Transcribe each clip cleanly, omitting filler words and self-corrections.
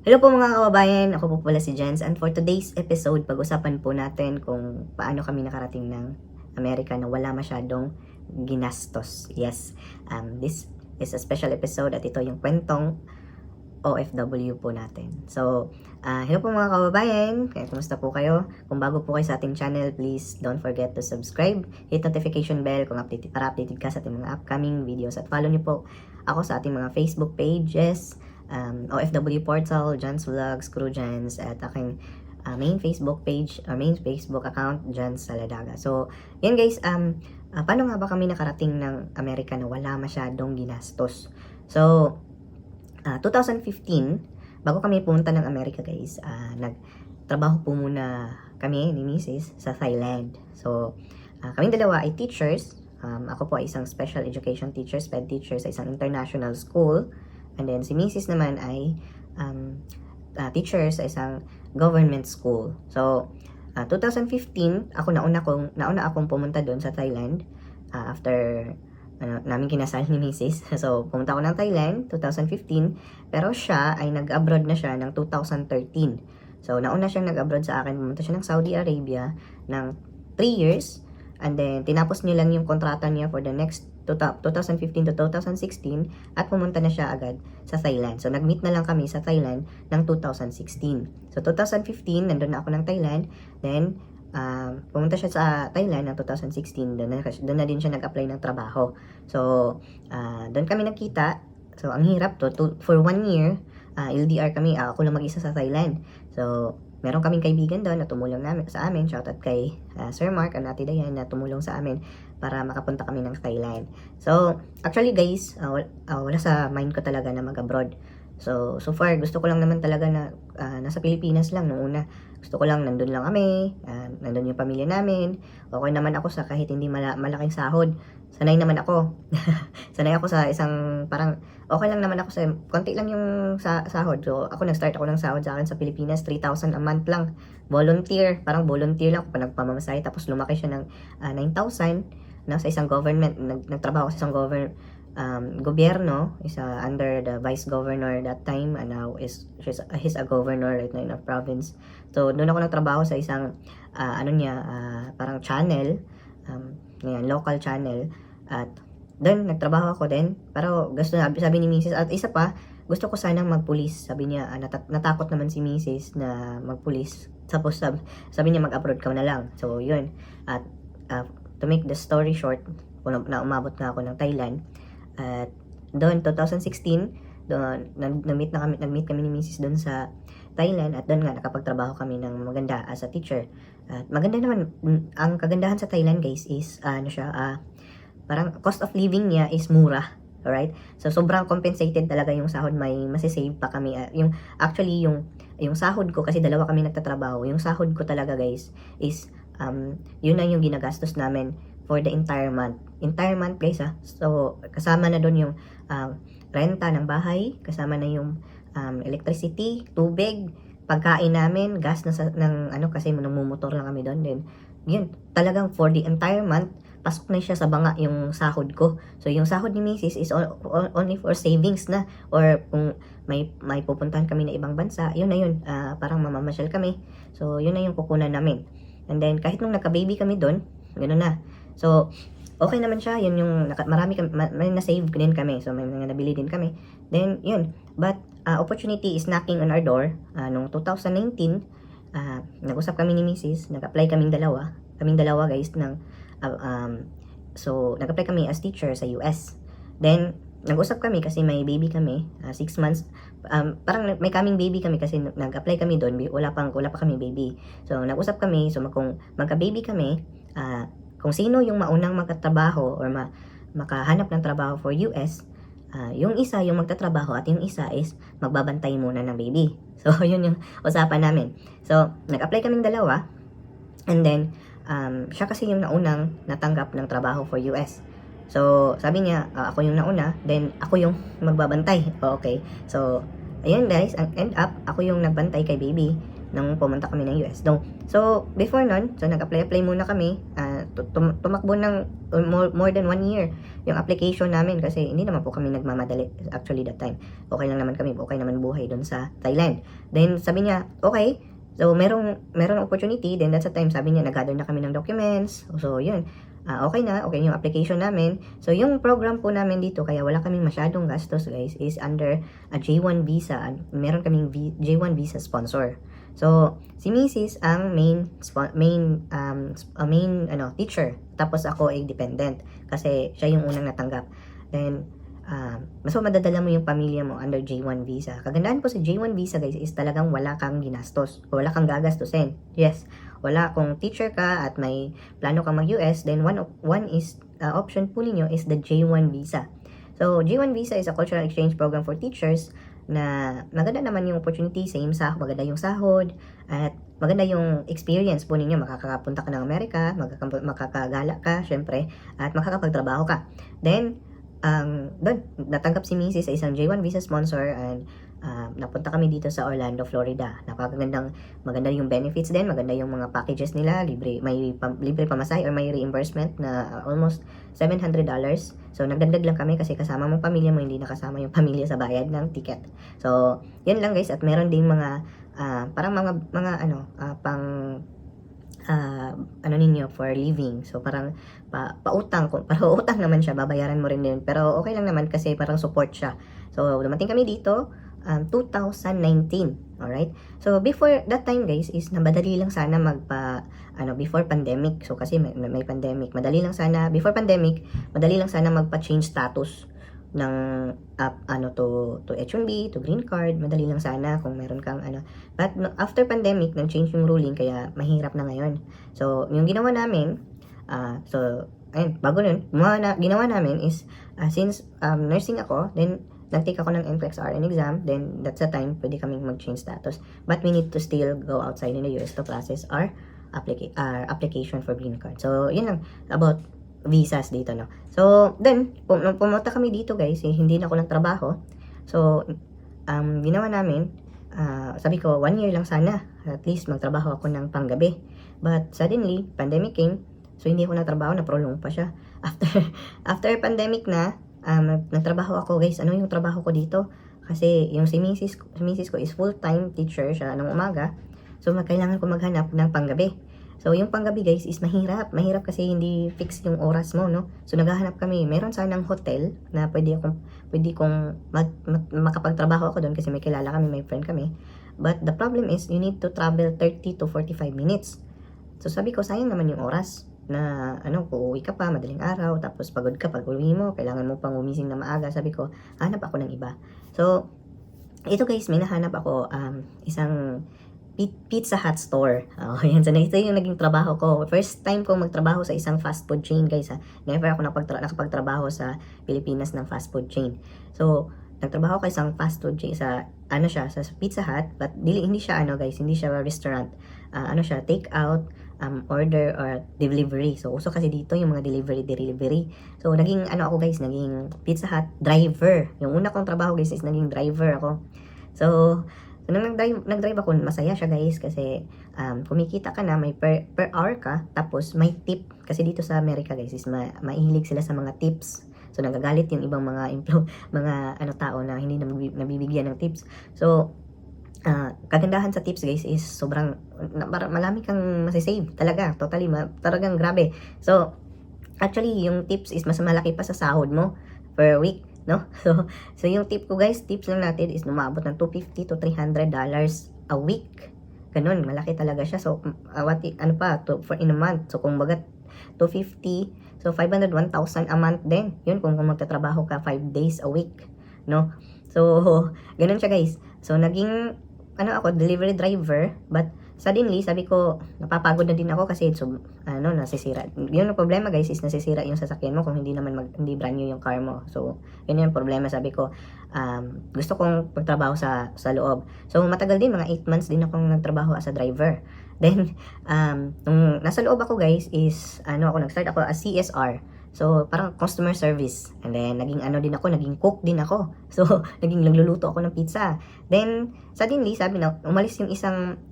Hello po mga kababayan, ako po pala si Jens, and for today's episode, pag-usapan po natin kung paano kami nakarating ng Amerika na wala masyadong ginastos. Yes, this is a special episode at ito yung kwentong OFW po natin. So, hello po mga kababayan, kumusta po kayo? Kung bago po kayo sa ating channel, please don't forget to subscribe, hit notification bell kung para updated ka sa ating mga upcoming videos, at follow niyo po ako sa ating mga Facebook pages, OFW Portal, Jan's Vlogs, Crew Jans, at aking main Facebook page, or main Facebook account, Jan's Saladaga. So, yan guys, paano nga ba kami nakarating ng Amerika na wala masyadong ginastos? So, 2015, bago kami pumunta ng Amerika guys, nagtrabaho po muna kami ni Mrs. sa Thailand. So, kaming dalawa ay teachers. Ako po ay isang special education teacher, SPED teacher sa isang international school. And then si Mrs. naman ay teacher sa isang government school. So, 2015, nauna akong pumunta doon sa Thailand after namin kinasal ni Mrs. So, pumunta ako ng Thailand 2015, pero siya ay nag-abroad na siya ng 2013. So, nauna siyang nag-abroad sa akin, pumunta siya ng Saudi Arabia ng 3 years. And then, tinapos niya lang yung kontrata niya for the next 2015 to 2016 at pumunta na siya agad sa Thailand. So, nag-meet na lang kami sa Thailand ng 2016. So, 2015, nandun na ako ng Thailand. Then, pumunta siya sa Thailand ng 2016. Doon na din siya nag-apply ng trabaho. So, doon kami nagkita. So, ang hirap for 1 year, LDR kami. Ako lang mag-isa sa Thailand. So, meron kaming kaibigan doon na tumulong sa amin. Shoutout kay Sir Mark and Ate Dayan na tumulong sa amin para makapunta kami ng Thailand. So, actually guys, wala sa mind ko talaga na mag-abroad. So far, gusto ko lang naman talaga na nasa Pilipinas lang nung una. Gusto ko lang, nandun lang kami, nandun yung pamilya namin. Okay naman ako sa kahit hindi malaking sahod. Sanay naman ako. Sanay ako sa isang parang okay lang naman ako sa konti lang yung sahod. So ako nag-start ako ng sahod sa akin sa Pilipinas, 3,000 a month lang. Volunteer, parang volunteer lang ako pa nagpamamasahe, tapos lumaki siya ng 9,000 na sa isang government. Nagtrabaho ako sa isang gobyerno, under the vice governor that time, and now he's a governor right now in a province. So doon ako nagtrabaho sa isang parang channel, local channel, at doon nagtrabaho ako din. Pero sabi ni Mrs. at isa pa, gusto ko sanang magpulis. Sabi niya, natakot naman si Mrs. na magpulis. Tapos sabi niya, mag-abroad ka na lang. So yun, at to make the story short, na umabot na ako ng Thailand. At doon 2016, doon nag-meet kami ni Mrs. doon sa Thailand, at doon nga nakapagtrabaho kami ng maganda as a teacher. At maganda naman, ang kagandahan sa Thailand guys is parang cost of living niya is mura. Alright? So sobrang compensated talaga yung sahod, may masisave pa kami. Yung sahod ko, kasi dalawa kami nagtatrabaho, yung sahod ko talaga guys is yun na yung ginagastos namin for the entire month. Entire month guys So kasama na doon yung renta ng bahay, kasama na yung electricity, tubig, pagkain namin, gas kasi namumumotor lang kami doon. Then yun, talagang for the entire month, pasok na siya sa banga yung sahod ko. So yung sahod ni Mrs. is only for savings na, or kung may pupuntahan kami na ibang bansa, yun na yun, parang mamamasyal kami. So yun na yung kukunan namin. And then kahit nung nagka-baby kami doon, gano'n na. So okay naman siya, yun yung may na-save din kami. So may mga nabili din kami. Then yun, but opportunity is knocking on our door. Nung 2019, nag-usap kami ni Mrs. Nag-apply kaming dalawa guys so nag-apply kami as teacher sa US. Then nag-usap kami kasi may baby kami, 6 months. Parang may coming baby kami kasi nag-apply kami doon, wala pa kami baby. So nag-usap kami, so kung magka-baby kami, kung sino yung maunang magtatrabaho or makahanap ng trabaho for US, yung isa yung magtatrabaho at yung isa is magbabantay muna ng baby. So yun yung usapan namin. So nag-apply kaming dalawa, and then siya kasi yung naunang natanggap ng trabaho for US. So sabi niya, ako yung nauna, then ako yung magbabantay. Okay, so ayun guys, ang end up, ako yung nagbantay kay baby. nung pumunta kami ng US. So, before nun, so nag-apply muna kami. Tumakbo ng more than 1 year yung application namin kasi hindi naman po kami nagmamadali actually that time. Okay lang naman kami, okay naman buhay doon sa Thailand. Then sabi niya, okay, so merong opportunity. Then that's the time sabi niya, nag-gather na kami ng documents. So yun, okay yung application namin. So yung program po namin dito, kaya wala kaming masyadong gastos guys, is under a J1 visa. Meron kaming J1 visa sponsor. So si Mrs. ang main teacher, tapos ako ay dependent kasi siya yung unang natanggap. Then so madadala mo yung pamilya mo under J1 visa. Kagandahan po sa J1 visa guys is talagang wala kang ginastos, wala kang gagastusin. Yes, wala, kung teacher ka at may plano kang mag-US, then one is option po ninyo is the J1 visa. So J1 visa is a cultural exchange program for teachers na maganda naman yung opportunity, maganda yung sahod, at maganda yung experience po ninyo. Makakapunta ka ng Amerika, makakagala ka, syempre, at makakapagtrabaho ka. Then, doon, natanggap si Mrs. sa isang J1 visa sponsor, and napunta kami dito sa Orlando, Florida. Maganda yung benefits din, maganda yung mga packages nila, libre pamasahe or may reimbursement na almost $700. So nagdagdag lang kami kasi kasama mong pamilya mo, hindi nakasama yung pamilya sa bayad ng ticket. So yan lang guys, at meron ding mga parang mga pang ninyo for living. So parang pautang naman siya, babayaran mo rin din. Pero okay lang naman kasi parang support siya. So dumating kami dito 2019. Alright? So before that time guys is nabadali lang sana before pandemic. So kasi may pandemic. Before pandemic, madali lang sana magpa-change status ng to H1B, to green card. Madali lang sana kung meron kang But after pandemic, nag-change yung ruling, kaya mahirap na ngayon. So yung ginawa namin, bago nun, ginawa namin is since nursing ako, then nag-take ako ng NCLEX-RN exam, then that's the time pwede kaming mag-change status. But we need to still go outside in the US to process our application for green card. So yun lang about visas dito, no. So then nung pumunta kami dito guys, hindi na ako nagtrabaho. So ginawa namin, sabi ko 1 year lang sana, at least magtrabaho ako ng panggabi. But suddenly pandemic came, so hindi ako nagtrabaho, na prolong pa siya. After pandemic na, nagtrabaho ako guys. Ano yung trabaho ko dito? Kasi yung si Mrs. ko is full-time teacher siya ng umaga. So kailangan ko maghanap ng panggabi. So yung panggabi guys is mahirap kasi hindi fix yung oras mo, no? So naghahanap kami. Meron sanang hotel na pwede kong makapagtrabaho ako doon kasi may kilala kami, may friend kami. But the problem is you need to travel 30 to 45 minutes. So sabi ko, sayang naman yung oras na uuwi ka pa madaling araw, tapos pagod ka pag uwi mo, kailangan mo pang gumising na maaga. Sabi ko, hanap ako ng iba. So ito guys, may nahanap ako isang Pizza Hut store. Yan. So ito yung naging trabaho ko. First time ko magtrabaho sa isang fast food chain guys. Never ako nakapagtrabaho sa Pilipinas ng fast food chain. So nagtrabaho ko sa isang fast food chain sa sa Pizza Hut, but hindi siya guys, hindi siya restaurant. Siya take out, order or delivery. So uso kasi dito yung mga delivery. So naging ako guys, naging Pizza Hut driver. Yung una kong trabaho guys is naging driver ako. So nung nag-drive ako, masaya siya guys kasi kumikita ka na, may per hour ka, tapos may tip. Kasi dito sa Amerika guys is mahilig sila sa mga tips. So nagagalit yung ibang mga tao na hindi nabibigyan ng tips. So kagandahan sa tips guys is sobrang malami kang masisave talaga, talagang grabe. So actually yung tips is mas malaki pa sa sahod mo per week, no? So yung tips lang natin is umabot ng $250 to $300 a week. Ganun, malaki talaga siya. So for in a month. So kung bagat 250, so 500, 1,000 a month din. Yun kung magtatrabaho ka 5 days a week, no? So ganun siya guys. So naging ako delivery driver, but suddenly sabi ko napapagod na din ako kasi nasisira. Yun ang problema guys, is nasisira yung sasakyan mo kung hindi brand new yung car mo. So yun yung problema. Sabi ko gusto kong pagtrabaho sa loob. So matagal din, mga 8 months din akong nagtrabaho as a driver. Then nung nasa loob ako guys is ako nag-start ako as CSR. So, parang customer service. And then, naging ano din ako, naging cook din ako. So, naging nagluluto ako ng pizza. Then, suddenly, sabi na, umalis yung isang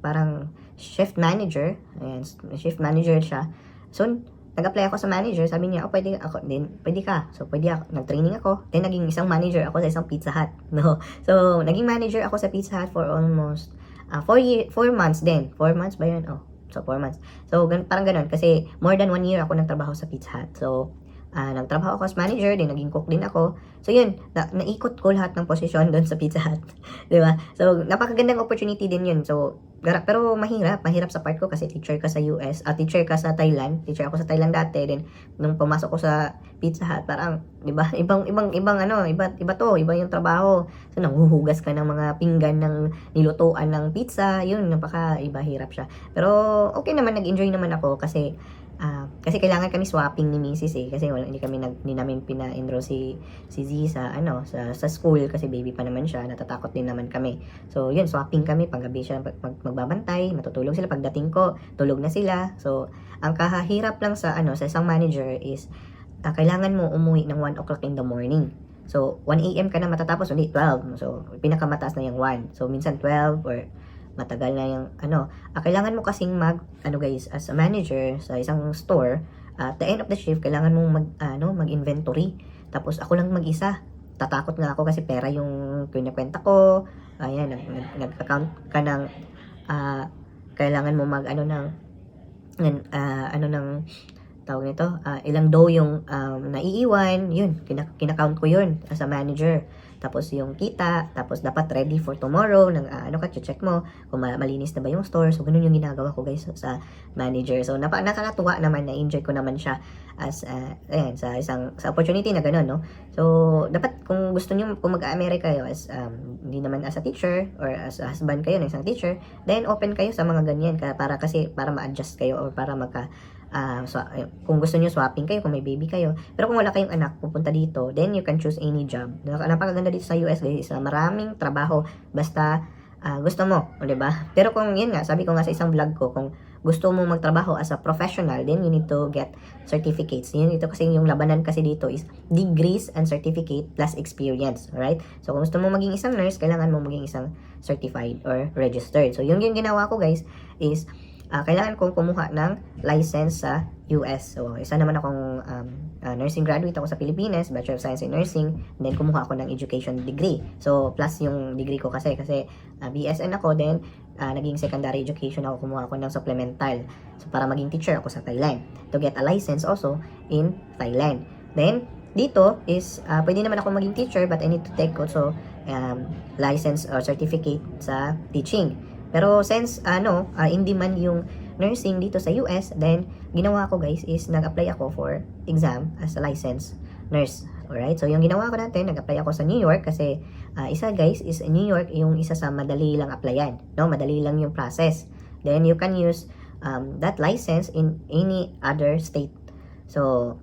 parang shift manager. Ayan, shift manager siya. So, nag-apply ako sa manager. Sabi niya, pwede ako din, pwede ka. So, pwede ako, nag-training ako. Then, naging isang manager ako sa isang Pizza Hut. No? So, naging manager ako sa Pizza Hut for almost 4 months din. 4 months ba yun? So, 4 months. So, parang ganun. Kasi, more than 1 year ako nagtrabaho sa Pizza Hut. So, nagtrabaho ako as manager, din naging cook din ako. So, yun. Naikot ko lahat ng posisyon doon sa Pizza Hut. Diba? So, napakagandang opportunity din yun. So, pero mahirap sa part ko kasi teacher ka sa US, teacher ka sa Thailand. Teacher ako sa Thailand dati. Then, nung pumasok ko sa Pizza Hut, parang, diba? Ibang iba to. Iba yung trabaho. So, nanghuhugas ka ng mga pinggan ng nilutuan ng pizza. Yun, iba, hirap siya. Pero, okay naman, nag-enjoy naman ako kasi kailangan kami swapping ni Mrs. Kasi hindi namin pina-enroll si Z sa school kasi baby pa naman siya, natatakot din naman kami. So yun, swapping kami, panggabi siya magbabantay, matutulog sila, pagdating ko tulog na sila. So ang kahahirap lang sa isang manager is kailangan mo umuwi ng 1 o'clock in the morning. So 1 AM ka na matatapos, hindi 12. So pinakamataas na yung 1. So minsan 12 or matagal na yung kailangan mo kasing guys, as a manager sa isang store, at the end of the shift kailangan mong mag-inventory. Tapos ako lang mag-isa. Tatakot nga ako kasi pera yung kinakwenta ko. Ayan, nag-account ka ng kailangan mo ng tawag nito, ilang dough yung naiiwan, yun, kinakount ko yun as a manager. Tapos yung kita, tapos dapat ready for tomorrow, check mo kung malinis na ba yung store. So, ganun yung ginagawa ko guys sa manager. So, nakakatuwa naman, na-enjoy ko naman siya as, sa opportunity na ganun, no? So, dapat kung gusto nyo, kung mag-America kayo as, hindi naman as a teacher, or as a husband kayo ng isang teacher, then open kayo sa mga ganyan, para ma-adjust kayo, or para kung gusto niyo swapping kayo, kung may baby kayo. Pero kung wala kayong anak, pupunta dito, then you can choose any job. Napakaganda dito sa US guys, maraming trabaho, basta gusto mo, di ba? Pero kung yun nga, sabi ko nga sa isang vlog ko, kung gusto mo magtrabaho as a professional, then you need to get certificates. Yun dito kasi yung labanan kasi dito is degrees and certificate plus experience, right? So kung gusto mo maging isang nurse, kailangan mo maging isang certified or registered. So yung ginawa ko guys is kailangan kong kumuha ng license sa US. So, isa naman akong nursing graduate ako sa Pilipinas, Bachelor of Science in Nursing, and then kumuha ako ng education degree. So, plus yung degree ko kasi BSN ako, then naging secondary education ako, kumuha ako ng supplemental. So, para maging teacher ako sa Thailand. To get a license also in Thailand. Then, dito is, pwede naman ako maging teacher, but I need to take also license or certificate sa teaching. Pero since in demand yung nursing dito sa US, then ginawa ko guys is nag-apply ako for exam as a licensed nurse. Alright? So yung ginawa ko natin, nag-apply ako sa New York kasi isa guys is New York yung isa sa madali lang applyan, no? Madali lang yung process. Then you can use that license in any other state. So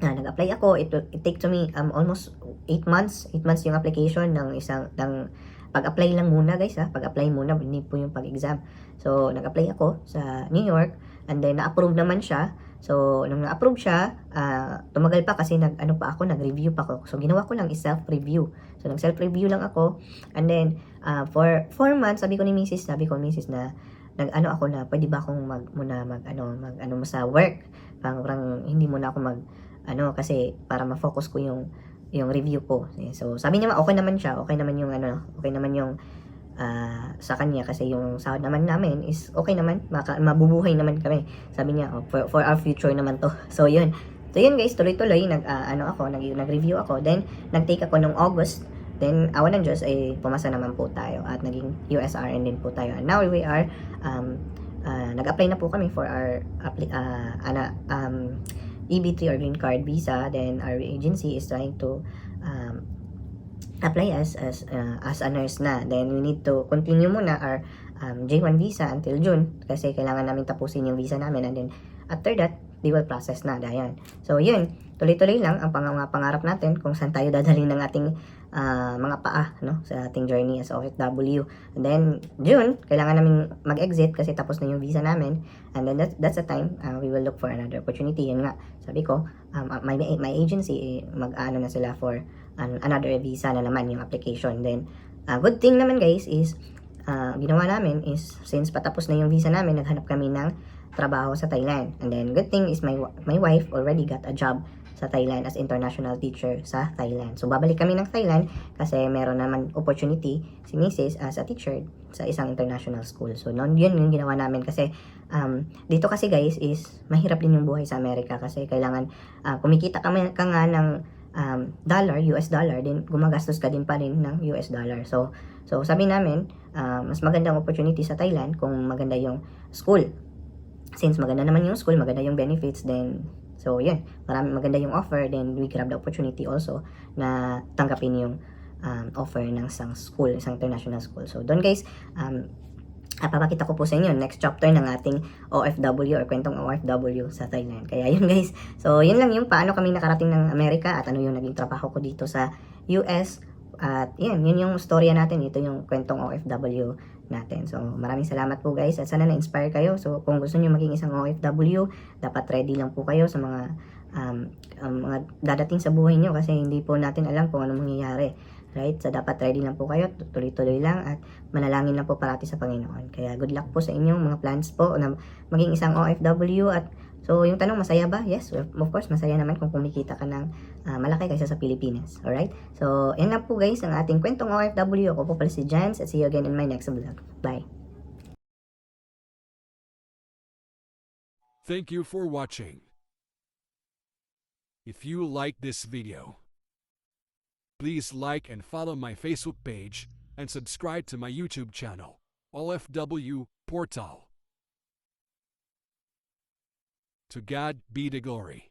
nag-apply ako, it take to me almost 8 months. 8 months yung application ng pag-apply lang muna guys pag-apply muna, hindi po yung pag-exam. So, nag-apply ako sa New York and then na-approve naman siya. So, nung na-approve siya, tumagal pa kasi nag-review pa ako. So, ginawa ko lang is self-review. So, nag-self-review lang ako and then for 4 months, sabi ko Mrs. na ako na pwede ba akong mag sa work. Parang hindi muna ako kasi para ma-focus ko yung review ko. So, sabi niya okay naman siya, okay naman yung sa kanya kasi yung sahod naman namin is okay naman, mabubuhay naman kami. Sabi niya, for our future naman to. So, yun. So, yun guys, tuloy-tuloy, nag-review ako. Then, nag-take ako nung August. Then, awan ng Diyos, pumasa naman po tayo at naging USRN din po tayo. And now, we are, nag-apply na po kami for our EB3 or green card visa. Then our agency is trying to apply as a nurse na. Then we need to continue muna our J1 visa until June kasi kailangan namin tapusin yung visa namin, and then after that they will process na. Dayan. So yun, tuloy-tuloy lang ang pangarap natin kung saan tayo dadalhin ng ating mga paa, no, sa ating journey as OFW. And then, June, kailangan namin mag-exit kasi tapos na yung visa namin. And then, that's the time we will look for another opportunity. Yun nga, sabi ko, my agency, mag-ano na sila for another visa na naman yung application. Then, good thing naman guys is, ginawa namin is, since patapos na yung visa namin, naghanap kami ng trabaho sa Thailand. And then, good thing is my wife already got a job sa Thailand as international teacher sa Thailand. So, babalik kami ng Thailand kasi meron naman opportunity si Mrs. as a teacher sa isang international school. So, yun yung ginawa namin kasi dito kasi guys is mahirap din yung buhay sa Amerika kasi kailangan kumikita ka nga ng dollar, US dollar, din gumagastos ka din pa rin ng US dollar. So sabi namin, mas magandang opportunity sa Thailand kung maganda yung school. Since maganda naman yung school, maganda yung benefits, then so yun, marami maganda yung offer, then we grab the opportunity also na tanggapin yung offer ng isang school, isang international school. So doon guys, papakita ko po sa inyo next chapter ng ating OFW or kwentong OFW sa Thailand. Kaya yun guys, so yun lang yung paano kami nakarating ng Amerika at ano yung naging trabaho ko dito sa US. At yun yung storya natin, ito yung kwentong OFW natin. So maraming salamat po guys at sana na-inspire kayo. So kung gusto niyo maging isang OFW, dapat ready lang po kayo sa mga dadating sa buhay niyo kasi hindi po natin alam kung ano mangyayari. Right? So dapat ready lang po kayo, tuloy-tuloy lang at manalangin lang po parati sa Panginoon. Kaya good luck po sa inyong mga plans po na maging isang OFW. At so yung tanong, masaya ba? Yes, of course masaya naman kung kumikita ka ng malaki kaysa sa Pilipinas. Alright? So yan lang po guys ang ating kwentong OFW. Ako po pala si Jans at see you again in my next vlog. Bye! Thank you for watching. If you like this video, please like and follow my Facebook page and subscribe to my YouTube channel, OFW Portal. To God be the glory.